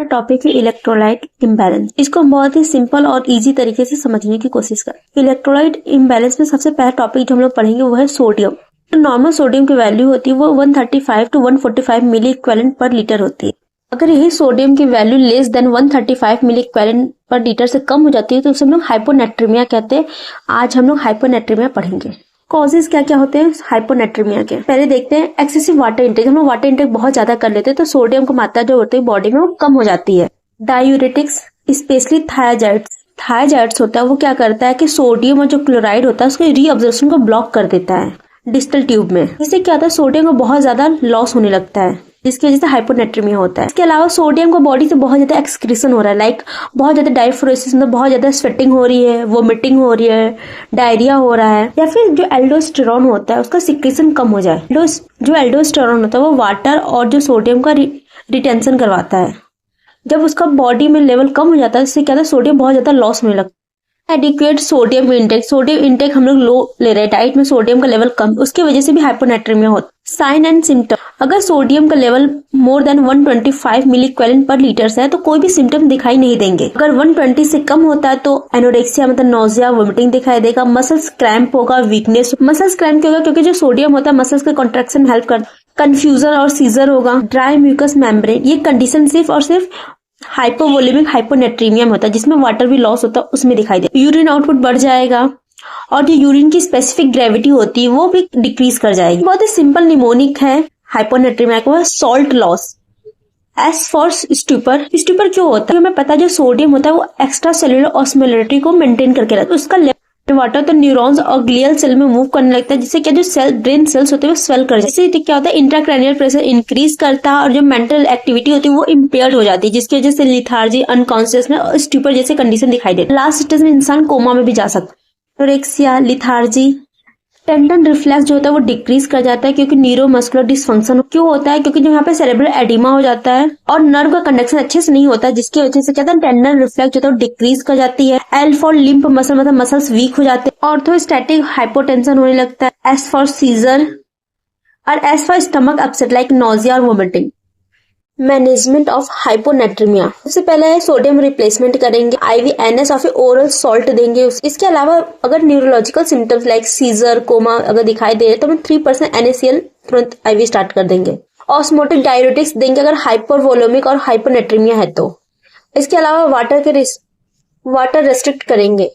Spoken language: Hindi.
टॉपिक है इलेक्ट्रोलाइट इम्बैलेंस। इसको हम बहुत ही सिंपल और इजी तरीके से समझने की कोशिश करें। इलेक्ट्रोलाइट इम्बैलेंस में सबसे पहला टॉपिक जो हम लोग पढ़ेंगे वो है सोडियम। तो नॉर्मल सोडियम की वैल्यू होती है वो 135 to 145 milliequivalent per litre होती है। अगर यही सोडियम की value less than 135 milliequivalent per litre से कम हो जाती है तो उसे हम लोग हाइपोनेट्रीमिया कहते हैं। आज हम लोग हाइपोनेट्रीमिया पढ़ेंगे। कॉजेज क्या क्या होते हैं हाइपोनेट्रीमिया के, पहले देखते हैं एक्सेसिव वाटर इंटेक। हम लोग वाटर इंटेक बहुत ज्यादा कर लेते हैं तो सोडियम की मात्रा जो होती है बॉडी में वो कम हो जाती है। डायूरेटिक्स स्पेशली थायाजाइड्स होता है, वो क्या करता है कि सोडियम और जो क्लोराइड होता है उसके रीअब्जॉर्प्शन को ब्लॉक कर देता है डिस्टल ट्यूब में। इससे क्या होता है सोडियम को बहुत ज्यादा लॉस होने लगता है, जिसकी वजह से हाइपोनेट्रीमिया होता है। इसके अलावा सोडियम को बॉडी से बहुत ज्यादा एक्सक्रीशन हो रहा है, लाइक बहुत ज्यादा डायफ्लोरेसिस, मतलब बहुत ज्यादा स्वेटिंग हो रही है, वोमिटिंग हो रही है, डायरिया हो रहा है, या फिर जो एल्डोस्टेरॉन होता है उसका सिक्रेशन कम हो जाए। जो एल्डोस्टेरॉन होता है वो वाटर और जो सोडियम का रिटेंशन करवाता है। जब उसका बॉडी में लेवल कम हो जाता है इससे क्या होता है सोडियम बहुत ज्यादा लॉस होने लगता है। एडिक्वेट सोडियम इंटेक हम लोग लो ले रहे हैं, डाइट में सोडियम का लेवल कम, उसकी वजह से भी हाइपोनेट्रीमिया होता है। साइन एंड सिम्टम, अगर सोडियम का लेवल मोर देन 125 मिली इक्विवेलेंट पर लीटर है तो कोई भी सिम्टम दिखाई नहीं देंगे। अगर 120 से कम होता है तो एनोरेक्सिया मतलब नोजिया वोमिटिंग दिखाई देगा, मसल्स क्रैम्प होगा, वीकनेस। मसल्स क्रैम्प क्यों होगा? क्योंकि जो सोडियम होता है मसल्स के कॉन्ट्रैक्शन हेल्प करता है। कंफ्यूजन और सीजर होगा। ड्राई म्यूकस मेम्ब्रेन, ये कंडीशन सिर्फ और सिर्फ हाइपोवोलेमिक हाइपोनेट्रीमिया में होता है जिसमें वाटर भी लॉस होता है, उसमें दिखाई दे। यूरिन आउटपुट बढ़ जाएगा और जो यूरिन की स्पेसिफिक ग्रेविटी होती है वो भी डिक्रीज कर जाएगी। बहुत ही सिंपल निमोनिक है हाइपोनेट्रीमिया को, salt loss. S for stupor क्यों होता है? हमें पता है जो सोडियम होता है वो एक्स्ट्रा सेलुलर ऑस्मोलरिटी को मेंटेन करके रखता है। उसका वाटर तो न्यूरॉन्स और ग्लियल सेल में मूव करने लगता है, जिससे क्या जो सेल ब्रेन सेल्स होते हैं वो स्वेल कर जाते हैं। इससे क्या होता है इंट्राक्रैनियल प्रेशर इंक्रीज करता है और जो मेंटल एक्टिविटी होती है वो इम्पेयर्ड हो जाती है, जिसकी वजह से लिथार्जी, अनकॉन्शियसनेस और स्टूपर जैसे कंडीशन दिखाई देती है। लास्ट स्टेज में इंसान कोमा में भी जा सकता है। एनोरेक्सिया, लिथार्जी, टेंडन रिफ्लेक्स जो होता है वो डिक्रीज कर जाता है क्योंकि न्यूरोमस्कुलर डिसफंक्शन क्यों होता है? क्योंकि जो यहाँ पे सेरेब्रल एडिमा हो जाता है और नर्व का कंडक्शन अच्छे से नहीं होता है, जिसकी वजह से क्या होता है टेंडन रिफ्लेक्स जो है वो डिक्रीज कर जाती है। एल फॉर लिम्फ मसल, मतलब मसल्स वीक हो जाते हैं। ऑर्थोस्टैटिक हाइपोटेंशन होने लगता है। एस फॉर सीजर और S for stomach upset like nausea और वोमिटिंग। मैनेजमेंट ऑफ हाइपोनेट्रीमिया, सबसे पहले है सोडियम रिप्लेसमेंट करेंगे, आईवी एनएस और फिर ओरल सॉल्ट देंगे। इसके अलावा अगर neurological symptoms like seizure, coma अगर दिखाई दे तो हम 3% NaCl तुरंत आईवी स्टार्ट कर देंगे। ऑस्मोटिक डायरेटिक्स देंगे अगर हाइपरवोलेमिक और हाइपोनेट्रीमिया है तो। इसके अलावा वाटर रेस्ट्रिक्ट करेंगे।